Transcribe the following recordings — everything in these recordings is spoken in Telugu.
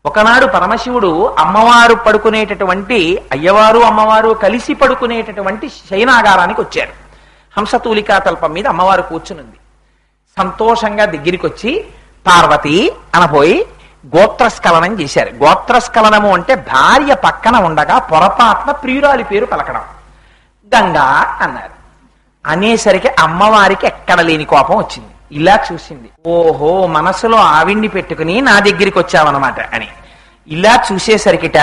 ఒకనాడు పరమశివుడు అమ్మవారు పడుకునేటటువంటి అయ్యవారు అమ్మవారు కలిసి పడుకునేటటువంటి శయనాగారానికి వచ్చారు. హంసతూలికా తల్పం మీద అమ్మవారు కూర్చునుంది. సంతోషంగా దగ్గరికి వచ్చి పార్వతి అనబోయి గోత్రస్ఖలనం చేశారు. గోత్రస్ఖలనము అంటే భార్య పక్కన ఉండగా పొరపాటున ప్రియురాలి పేరు పలకడం. గంగా అన్నారు. అనేసరికి అమ్మవారికి ఎక్కడ లేని కోపం వచ్చింది. ఇలా చూసింది, ఓహో మనసులో ఆవిడ్ని పెట్టుకుని నా దగ్గరికి వచ్చావన్నమాట అని. ఇలా చూసేసరికిట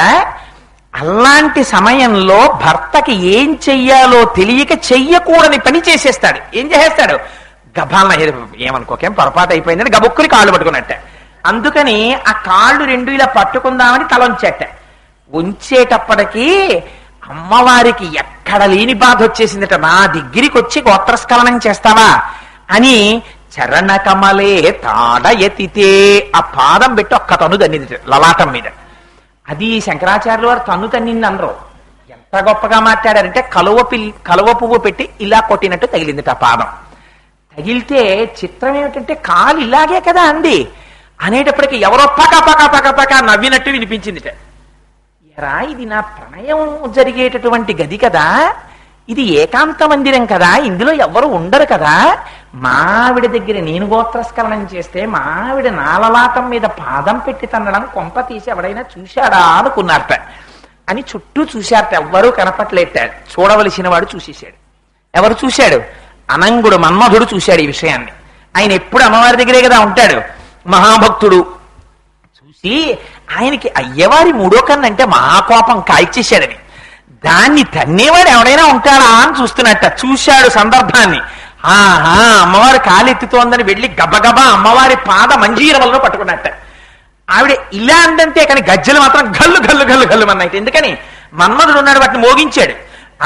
అలాంటి సమయంలో భర్తకి ఏం చెయ్యాలో తెలియక చెయ్యకూడని పని చేసేస్తాడు. ఏం చేసేస్తాడు? గభాలన ఏమనుకోకేం పొరపాటు అయిపోయిందని గబుక్కుని కాళ్ళు పట్టుకున్నట్ట. అందుకని ఆ కాళ్ళు రెండు ఇలా పట్టుకుందామని తలొంచేట. ఉంచేటప్పటికీ అమ్మవారికి ఎక్కడ లేని బాధ వచ్చేసిందట. నా దగ్గరికి వచ్చి గోత్రస్ఖలనం చేస్తావా అని చరణ కమలే తాడ ఎతితే ఆ పాదం పెట్టి ఒక్క తన్ను తన్నింది లలాటం మీద. అది శంకరాచార్యుల వారు తన్ను తన్నింది అనరు. ఎంత గొప్పగా మాట్లాడారంటే కలువ పువ్వు పెట్టి ఇలా కొట్టినట్టు తగిలింది ఆ పాదం. తగిలితే చిత్రం ఏమిటంటే కాలు ఇలాగే కదా అంది అనేటప్పటికీ ఎవరో పక పక పక పక నవ్వినట్టు వినిపించిందిట. ఎరా ఇది నా ప్రణయం జరిగేటటువంటి గది కదా, ఇది ఏకాంత మందిరం కదా, ఇందులో ఎవరు ఉండరు కదా, మావిడ దగ్గర నేను గోత్రస్ఖలనం చేస్తే మావిడ నాలలాటం మీద పాదం పెట్టి తన్నడం కొంప తీసి ఎవడైనా చూశాడా అనుకున్నారట. అని చుట్టూ చూశారట, ఎవ్వరూ కనపట్లేట. చూడవలసిన వాడు చూసేశాడు. ఎవరు చూశాడు? అనంగుడు మన్మధుడు చూశాడు ఈ విషయాన్ని. ఆయన ఎప్పుడు అమ్మవారి దగ్గరే కదా ఉంటాడు, మహాభక్తుడు. చూసి ఆయనకి అయ్యవారి మూడో కన్ను అంటే మహాకోపం కాల్చేశాడని. దాన్ని తన్నేవాడు ఎవడైనా ఉంటాడా అని చూస్తున్నట్ట. చూశాడు సందర్భాన్ని. ఆహా అమ్మవారి కాలెత్తుతోందని వెళ్ళి గబగబా అమ్మవారి పాద మంజీరవలను పట్టుకున్నట్ట. ఆవిడ ఇలా అందంతే కానీ గజ్జలు మాత్రం గల్లు గల్లు గల్లు గల్లు అన్నట్టు. ఎందుకని? మన్మధుడు ఉన్నాడు, వాటిని మోగించాడు.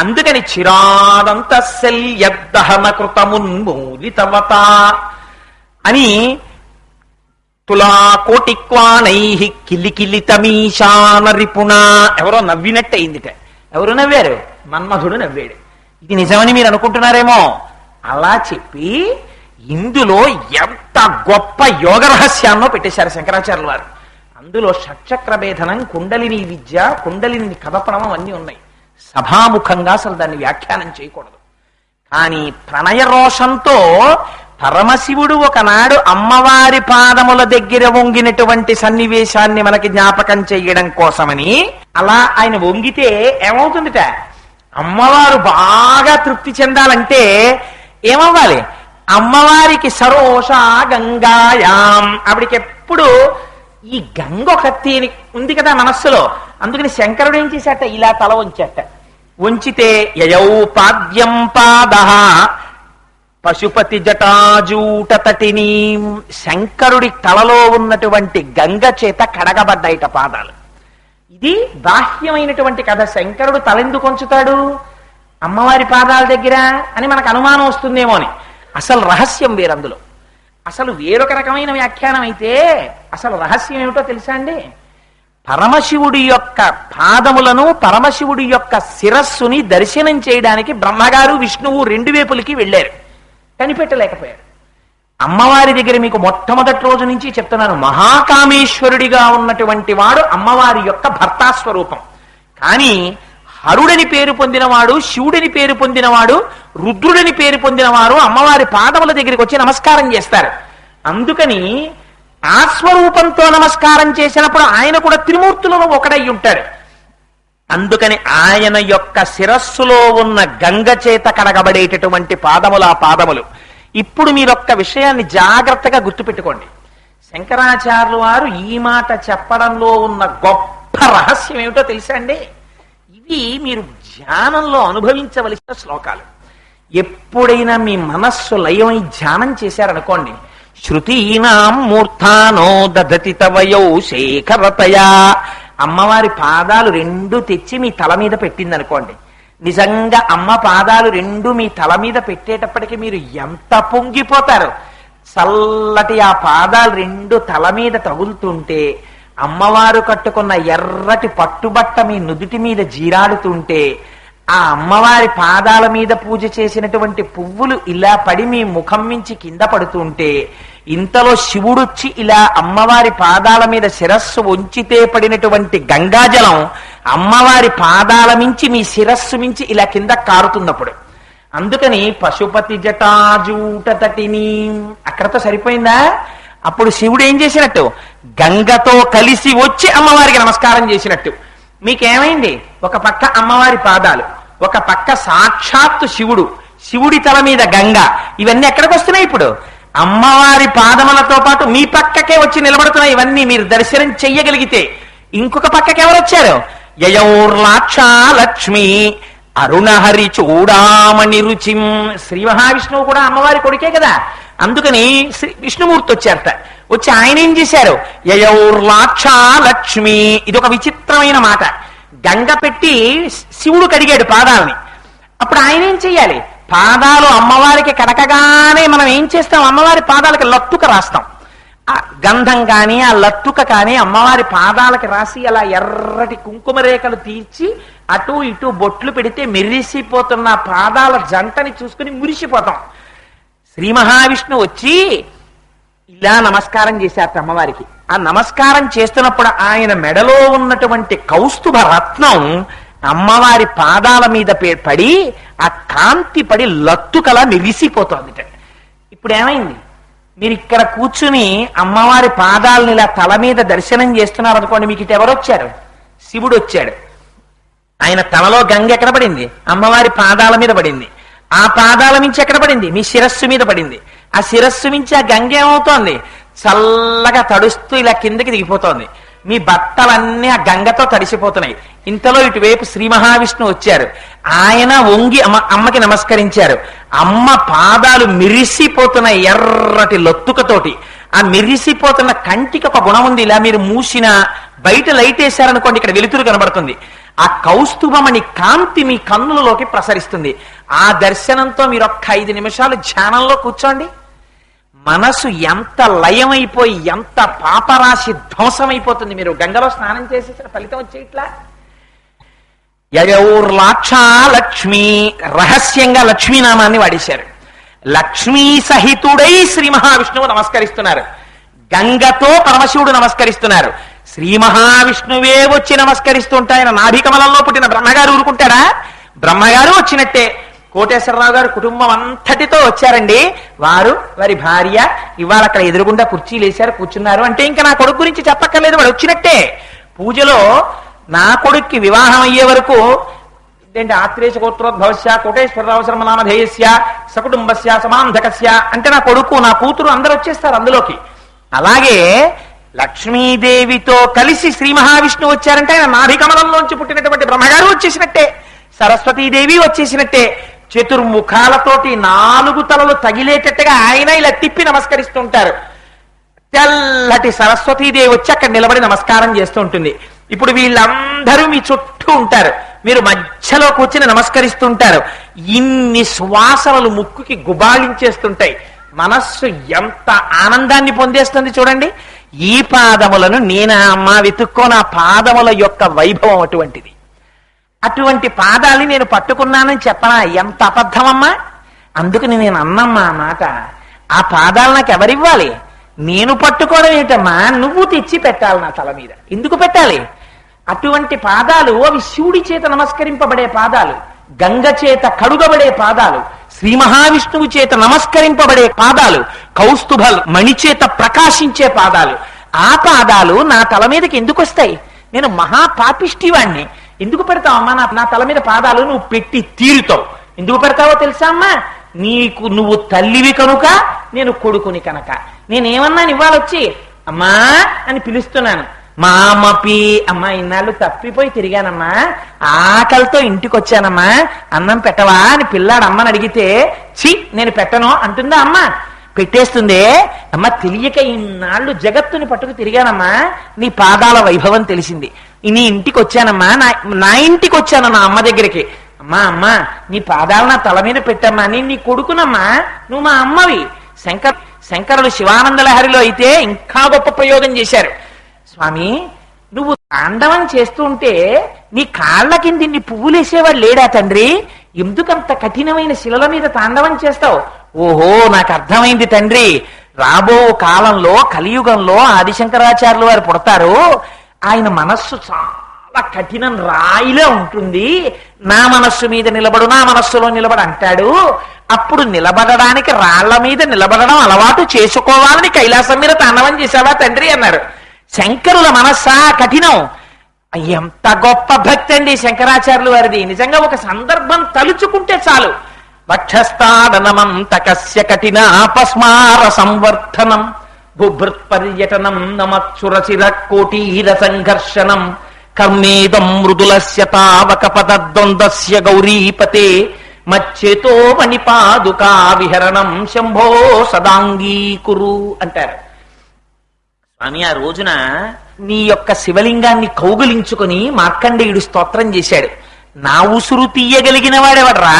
అందుకని చిరాదంత శల్యదహన కృతమున్మూలితవత అని తులా కోటిక్వాణై కిలికిలితమీశాన రిపుణ ఎవరో నవ్వినట్టు అయిందిట. ఎవరు నవ్వారు? మన్మధుడు నవ్వాడు. ఇది నిజమని మీరు అనుకుంటున్నారేమో. అలా చెప్పి ఇందులో ఎంత గొప్ప యోగ రహస్యాన్నో పెట్టేశారు శంకరాచార్యుల వారు. అందులో షట్చక్ర భేదనం, కుండలిని విద్య, కుండలిని కదపడం అన్నీ ఉన్నాయి. సభాముఖంగా అసలు దాన్ని వ్యాఖ్యానం చేయకూడదు. కానీ ప్రణయ రోషంతో పరమశివుడు ఒకనాడు అమ్మవారి పాదముల దగ్గర వంగినటువంటి సన్నివేశాన్ని మనకి జ్ఞాపకం చెయ్యడం కోసమని అలా ఆయన వంగితే ఏమవుతుందిట? అమ్మవారు బాగా తృప్తి చెందాలంటే ఏమవ్వాలి? అమ్మవారికి సరోష గంగాయాం, ఆవిడికి ఎప్పుడు ఈ గంగ ఒకటి ఉంది కదా మనస్సులో. అందుకని శంకరుడు ఏం చేశాట? ఇలా తల వంచాట. వంచితే యయౌ పాద్యం పాద పశుపతి జటాజూట తటిని, శంకరుడి తలలో ఉన్నటువంటి గంగ చేత కడగబడ్డాయిట పాదాలు. ఇది బాహ్యమైనటువంటి కథ. శంకరుడు తలెందుకు ఉంచుతాడు అమ్మవారి పాదాల దగ్గర అని మనకు అనుమానం వస్తుందేమో అని. అసలు రహస్యం వేరందులో. అసలు వేరొక రకమైన వ్యాఖ్యానం అయితే అసలు రహస్యం ఏమిటో తెలుసా అండి? పరమశివుడి యొక్క పాదములను, పరమశివుడి యొక్క శిరస్సుని దర్శనం చేయడానికి బ్రహ్మగారు విష్ణువు రెండు వైపులకి వెళ్ళారు. కనిపెట్టలేకపోయారు. అమ్మవారి దగ్గర మీకు మొట్టమొదటి రోజు నుంచి చెప్తున్నాను, మహాకామేశ్వరుడిగా ఉన్నటువంటి వాడు అమ్మవారి యొక్క భర్తాస్వరూపం. కానీ హరుడని పేరు పొందినవాడు, శివుడిని పేరు పొందినవాడు, రుద్రుడిని పేరు పొందినవారు అమ్మవారి పాదముల దగ్గరికి వచ్చి నమస్కారం చేస్తారు. అందుకని ఆ స్వరూపంతో నమస్కారం చేసినప్పుడు ఆయన కూడా త్రిమూర్తులలో ఒకడై ఉంటాడు. అందుకని ఆయన యొక్క శిరస్సులో ఉన్న గంగ చేత కడగబడేటటువంటి పాదములు ఆ పాదములు. ఇప్పుడు మీరొక్క విషయాన్ని జాగ్రత్తగా గుర్తుపెట్టుకోండి. శంకరాచార్యుల వారు ఈ మాట చెప్పడంలో ఉన్న గొప్ప రహస్యం ఏమిటో తెలుసా అండి? ఇవి మీరు ధ్యానంలో అనుభవించవలసిన శ్లోకాలు. ఎప్పుడైనా మీ మనస్సు లయమై ధ్యానం చేశారనుకోండి, శృతీనాం మూర్ధానో దదతి తవయౌ శేఖరతయా, అమ్మవారి పాదాలు రెండు తెచ్చి మీ తల మీద పెట్టింది అనుకోండి. నిజంగా అమ్మ పాదాలు రెండు మీ తల మీద పెట్టేటప్పటికి మీరు ఎంత పొంగిపోతారు. చల్లటి ఆ పాదాలు రెండు తల మీద తగులుతుంటే, అమ్మవారు కట్టుకున్న ఎర్రటి పట్టుబట్ట మీ నుదుటి మీద జీరాడుతుంటే, ఆ అమ్మవారి పాదాల మీద పూజ చేసినటువంటి పువ్వులు ఇలా పడి మీ ముఖం నుంచి కింద పడుతుంటే, ఇంతలో శివుడొచ్చి ఇలా అమ్మవారి పాదాల మీద శిరస్సు ఉంచితే పడినటువంటి గంగాజలం అమ్మవారి పాదాల మించి మీ శిరస్సు మించి ఇలా కింద కారుతున్నప్పుడు. అందుకని పశుపతి జటాజూట తటిని అక్కడతో సరిపోయిందా? అప్పుడు శివుడు ఏం చేసినట్టు? గంగతో కలిసి వచ్చి అమ్మవారికి నమస్కారం చేసినట్టు. మీకేమైంది? ఒక పక్క అమ్మవారి పాదాలు, ఒక పక్క సాక్షాత్తు శివుడు, శివుడి తల మీద గంగ. ఇవన్నీ ఎక్కడికి వస్తున్నాయి? ఇప్పుడు అమ్మవారి పాదములతో పాటు మీ పక్కకే వచ్చి నిలబడుతున్నాయి. ఇవన్నీ మీరు దర్శనం చెయ్యగలిగితే. ఇంకొక పక్కకి ఎవరు వచ్చారు? యయోర్లాక్షాలక్ష్మి అరుణహరి చూడామణి రుచిం. శ్రీ మహావిష్ణువు కూడా అమ్మవారి కొడుకే కదా. అందుకని విష్ణుమూర్తి వచ్చారట. వచ్చి ఆయన ఏం చేశారు? యయోర్లాక్షాలక్ష్మి. ఇది ఒక విచిత్రమైన మాట. గంగ పెట్టి శివుడు కడిగాడు పాదాలని. అప్పుడు ఆయన ఏం చెయ్యాలి? పాదాలు అమ్మవారికి కడకగానే మనం ఏం చేస్తాం? అమ్మవారి పాదాలకి లత్తుక రాస్తాం. ఆ గంధం కానీ ఆ లత్తుక కానీ అమ్మవారి పాదాలకి రాసి అలా ఎర్రటి కుంకుమ రేఖలు తీర్చి అటు ఇటు బొట్లు పెడితే మెరిసిపోతున్న పాదాల జంటని చూసుకుని మురిసిపోతాం. శ్రీ మహావిష్ణువు వచ్చి ఇలా నమస్కారం చేశారట అమ్మవారికి. ఆ నమస్కారం చేస్తున్నప్పుడు ఆయన మెడలో ఉన్నటువంటి కౌస్తుభ రత్నం అమ్మవారి పాదాల మీద పడి ఆ కాంతి పడి లత్తుకలా మెరిసిపోతోంది. ఇప్పుడు ఏమైంది? మీరు ఇక్కడ కూర్చుని అమ్మవారి పాదాలను ఇలా తల మీద దర్శనం చేస్తున్నారు అనుకోండి, మీకు ఇటు ఎవరు వచ్చారు? శివుడు వచ్చాడు. ఆయన తలలో గంగ ఎక్కడ పడింది? అమ్మవారి పాదాల మీద పడింది. ఆ పాదాల మించి ఎక్కడ పడింది? మీ శిరస్సు మీద పడింది. ఆ శిరస్సు మించి ఆ గంగ ఏమవుతోంది? చల్లగా తడుస్తూ ఇలా కిందకి దిగిపోతోంది. మీ బట్టలన్నీ ఆ గంగతో తడిసిపోతున్నాయి. ఇంతలో ఇటువైపు శ్రీ మహావిష్ణువు వచ్చారు. ఆయన వంగి అమ్మకి నమస్కరించారు. అమ్మ పాదాలు మెరిసిపోతున్నాయి ఎర్రటి లొత్తుకతోటి. ఆ మెరిసిపోతున్న కంటికి ఒక గుణం ఉంది. ఇలా మీరు మూసిన బయట లైట్ వేశారనుకోండి, ఇక్కడ వెలుతురు కనబడుతుంది. ఆ కౌస్తుభమణి కాంతి మీ కన్నులలోకి ప్రసరిస్తుంది. ఆ దర్శనంతో మీరు ఒక్క 5 నిమిషాలు ధ్యానంలో కూర్చోండి. మనసు ఎంత లయమైపోయి ఎంత పాపరాశి ధ్వంసమైపోతుంది. మీరు గంగలో స్నానం చేసేసిన ఫలితం వచ్చేట్లా. యయోర్లాక్షాలక్ష్మి, రహస్యంగా లక్ష్మీనామాన్ని వాడేశారు. లక్ష్మీ సహితుడై శ్రీ మహావిష్ణువు నమస్కరిస్తున్నారు. గంగతో పరమశివుడు నమస్కరిస్తున్నారు. శ్రీ మహావిష్ణువే వచ్చి నమస్కరిస్తుంటే ఆయన నాభికమలంలో పుట్టిన బ్రహ్మగారు ఊరుకుంటారా? బ్రహ్మగారు వచ్చినట్టే. కోటేశ్వరరావు గారు కుటుంబం అంతటితో వచ్చారండి. వారు వారి భార్య ఇవాళ అక్కడ ఎదురుగుండా కుర్చీలు వేశారు, కూర్చున్నారు. అంటే ఇంకా నా కొడుకు గురించి చెప్పక్కర్లేదు, వాడు వచ్చినట్టే. పూజలో నా కొడుక్కి వివాహం అయ్యే వరకు ఏంటి? ఆత్రేయ గోత్రోద్భవస్య కోటేశ్వరరావు శర్మనామధేయస్య సకుటుంబస్య సమాంధకస్య అంటే నా కొడుకు నా కూతురు అందరూ వచ్చేస్తారు అందులోకి. అలాగే లక్ష్మీదేవితో కలిసి శ్రీ మహావిష్ణువు వచ్చారంటే ఆయన నాభికమలంలోంచి పుట్టినటువంటి బ్రహ్మగారు వచ్చేసినట్టే, సరస్వతీదేవి వచ్చేసినట్టే. చతుర్ముఖాలతోటి 4 తలలు తగిలేటట్టుగా ఆయన ఇలా తిప్పి నమస్కరిస్తుంటారు. తెల్లటి సరస్వతీదేవి వచ్చి అక్కడ నిలబడి నమస్కారం చేస్తూ ఉంటుంది. ఇప్పుడు వీళ్ళందరూ మీ చుట్టూ ఉంటారు. మీరు మధ్యలో కూర్చుని నమస్కరిస్తుంటారు. ఇన్ని శ్వాసలు ముక్కుకి గుబాళించేస్తుంటాయి. మనస్సు ఎంత ఆనందాన్ని పొందేస్తుంది చూడండి. ఈ పాదములను నేనా అమ్మా వెతుక్కో, నా పాదముల యొక్క వైభవం అటువంటిది. అటువంటి పాదాలని నేను పట్టుకున్నానని చెప్పనా? ఎంత అబద్ధమమ్మా. అందుకని నేను అన్నమ్మా ఆ మాట. ఆ పాదాలు నాకు ఎవరివ్వాలి? నేను పట్టుకోవడం ఏంటమ్మా? నువ్వు తెచ్చి పెట్టాలి నా తల మీద. ఎందుకు పెట్టాలి? అటువంటి పాదాలు అవి శివుడి చేత నమస్కరింపబడే పాదాలు, గంగ చేత కడుగబడే పాదాలు, శ్రీ మహావిష్ణువు చేత నమస్కరింపబడే పాదాలు, కౌస్తుభ మణి చేత ప్రకాశించే పాదాలు. ఆ పాదాలు నా తల మీదకి ఎందుకు వస్తాయి? నేను మహాపాపిష్టివాణ్ణి. ఎందుకు పెడతావమ్మా నా తల మీద పాదాలు? నువ్వు పెట్టి తీరుతావు. ఎందుకు పెడతావో తెలుసా అమ్మా? నువ్వు తల్లివి కనుక, నేను కొడుకుని కనుక. నేనేమన్నాను ఇవాళ వచ్చి? అమ్మా అని పిలుస్తున్నాను. మా అమ్మపి అమ్మా ఇన్నాళ్ళు తప్పిపోయి తిరిగానమ్మా, ఆకలితో ఇంటికి వచ్చానమ్మా, అన్నం పెట్టవా అని పిల్లాడు అమ్మని అడిగితే ఛీ నేను పెట్టను అంటుందా అమ్మ? పెట్టేస్తుందే. అమ్మ తెలియక ఇన్నాళ్ళు జగత్తుని పట్టుకు తిరిగానమ్మా, నీ పాదాల వైభవం తెలిసింది. నీ ఇంటికి వచ్చానమ్మా, నా ఇంటికి వచ్చాను నా అమ్మ దగ్గరికి. అమ్మా అమ్మా నీ పాదాలు నా తల మీద పెట్టమ్మా, నేను నీ కొడుకునమ్మా, నువ్వు మా అమ్మవి. శంకరులు శివానంద లహరిలో అయితే ఇంకా గొప్ప ప్రయోగం చేశారు. స్వామి నువ్వు తాండవం చేస్తూ ఉంటే నీ కాళ్ళ కింద నీ పువ్వులేసేవాడు లేడా తండ్రి? ఎందుకంత కఠినమైన శిలల మీద తాండవం చేస్తావు? ఓహో నాకు అర్థమైంది తండ్రి, రాబో కాలంలో కలియుగంలో ఆదిశంకరాచార్యులు వారు పుడతారు. ఆయన మనస్సు చాలా కఠినం, రాయిలో ఉంటుంది. నా మనస్సు మీద నిలబడు, నా మనస్సులో నిలబడు అంటాడు. అప్పుడు నిలబడడానికి రాళ్ల మీద నిలబడడం అలవాటు చేసుకోవాలని కైలాసం మీద తాండవం చేశావా తండ్రి అన్నారు. శంకరుల మనస్సా కఠినం. ఎంత గొప్ప భక్తి అండి శంకరాచార్యులు వారిది. నిజంగా ఒక సందర్భం తలుచుకుంటే చాలు. వక్షస్థాడనమంతకస్య కఠినాపస్మార సంవర్ధనం బుభృత్ పర్యటనం నమచ్చురచిర కోటీర సంఘర్షణం కర్మేదం మృదులస్య తావక పదద్వందస్య గౌరీపతే మచ్చేతో మణిపాదుకా విహరణం శంభో సదాంగీకురు అంటారు. స్వామి ఆ రోజున నీ యొక్క శివలింగాన్ని కౌగులించుకుని మార్కండేయుడు స్తోత్రం చేశాడు. నా ఉసురు తీయగలిగిన వాడెవడ్రా?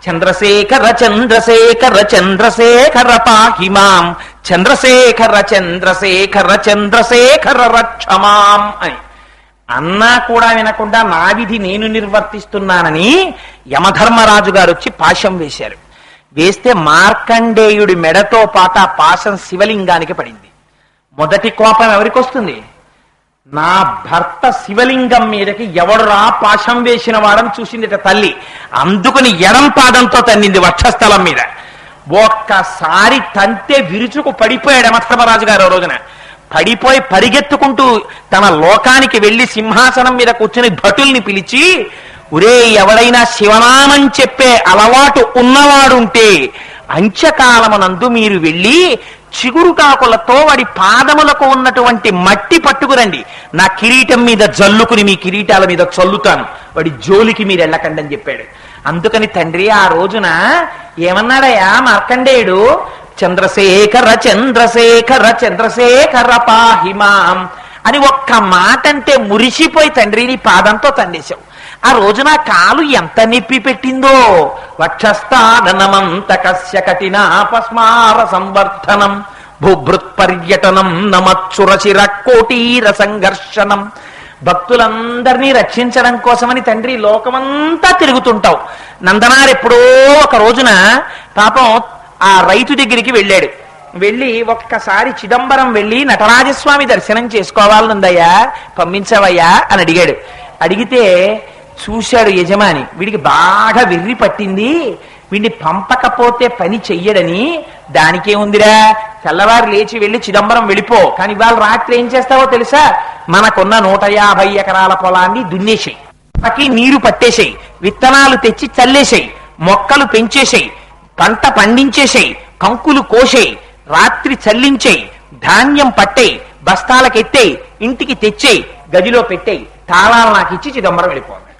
చంద్రశేఖర చంద్రశేఖర చంద్రశేఖర పాహిమాం చంద్రశేఖర చంద్రశేఖర చంద్రశేఖర రక్షమాం అని అన్నా కూడా వినకుండా నా విధి నేను నిర్వర్తిస్తున్నానని యమధర్మరాజు గారు వచ్చి పాశం వేశారు. వేస్తే మార్కండేయుడి మెడతో పాటు ఆ పాశం శివలింగానికి పడింది. మొదటి కోపం ఎవరికి వస్తుంది? నా భర్త శివలింగం మీదకి ఎవడురా పాశం వేసిన వాడని చూసిందిట తల్లి. అందుకుని ఎడం పాదంతో తన్నింది వక్షస్థలం మీద. ఒక్కసారి తంతే విరుచుకు పడిపోయాడు యమధర్మరాజు గారు. రోజున పడిపోయి పరిగెత్తుకుంటూ తన లోకానికి వెళ్లి సింహాసనం మీద కూర్చుని భటుల్ని పిలిచి, ఒరే ఎవడైనా శివనామం చెప్పే అలవాటు ఉన్నవాడుంటే అంత్యకాలమునందు మీరు వెళ్ళి చిగురుకాకులతో వాడి పాదములకు ఉన్నటువంటి మట్టి పట్టుకురండి, నా కిరీటం మీద జల్లుకుని మీ కిరీటాల మీద చల్లుతాను, వాడి జోలికి మీరు వెళ్ళకండి అని చెప్పాడు. అందుకని తండ్రి ఆ రోజున ఏమన్నాడయ్యా మార్కండేయుడు? చంద్రశేఖర చంద్రశేఖర చంద్రశేఖర పాహిమాం అని ఒక్క మాట అంటే మురిసిపోయి తండ్రి నీ పాదంతో తండేశావు. ఆ రోజున కాలు ఎంత నొప్పి పెట్టిందో. వక్షస్థాడనమంతకస్య కఠినాపస్మార సంవర్ధనం బుభృత్ పర్యటనం నమచ్చురచిర కోటీర సంఘర్షణం. భక్తులందరినీ రక్షించడం కోసమని తండ్రి లోకమంతా తిరుగుతుంటావు. నందనార్ ఎప్పుడో ఒక రోజున పాపం ఆ రైతు దగ్గరికి వెళ్ళాడు. వెళ్ళి ఒక్కసారి చిదంబరం వెళ్ళి నటరాజస్వామి దర్శనం చేసుకోవాలనుందయ్యా, పంపించవయ్యా అని అడిగాడు. అడిగితే చూశాడు యజమాని, వీడికి బాగా వెర్రి పట్టింది, వీడిని పంపకపోతే పని చెయ్యడని. దానికేముందిరా, తెల్లవారు లేచి వెళ్ళి చిదంబరం వెళ్ళిపో, కానీ ఇవాళ రాత్రి ఏం చేస్తావో తెలుసా? మనకున్న 150 ఎకరాల పొలాన్ని దున్నేసేయి, పకి నీరు పట్టేసేయి, విత్తనాలు తెచ్చి చల్లేసేయి, మొక్కలు పెంచేసేయి, పంట పండించేసేయి, కంకులు కోసేయి, రాత్రి చల్లించేయి, ధాన్యం పట్టేయి, బస్తాలకెత్తేయి, ఇంటికి తెచ్చేయి, గదిలో పెట్టేయి, తాళాలు నాకు ఇచ్చి చిదంబరం వెళ్ళిపోవాలి.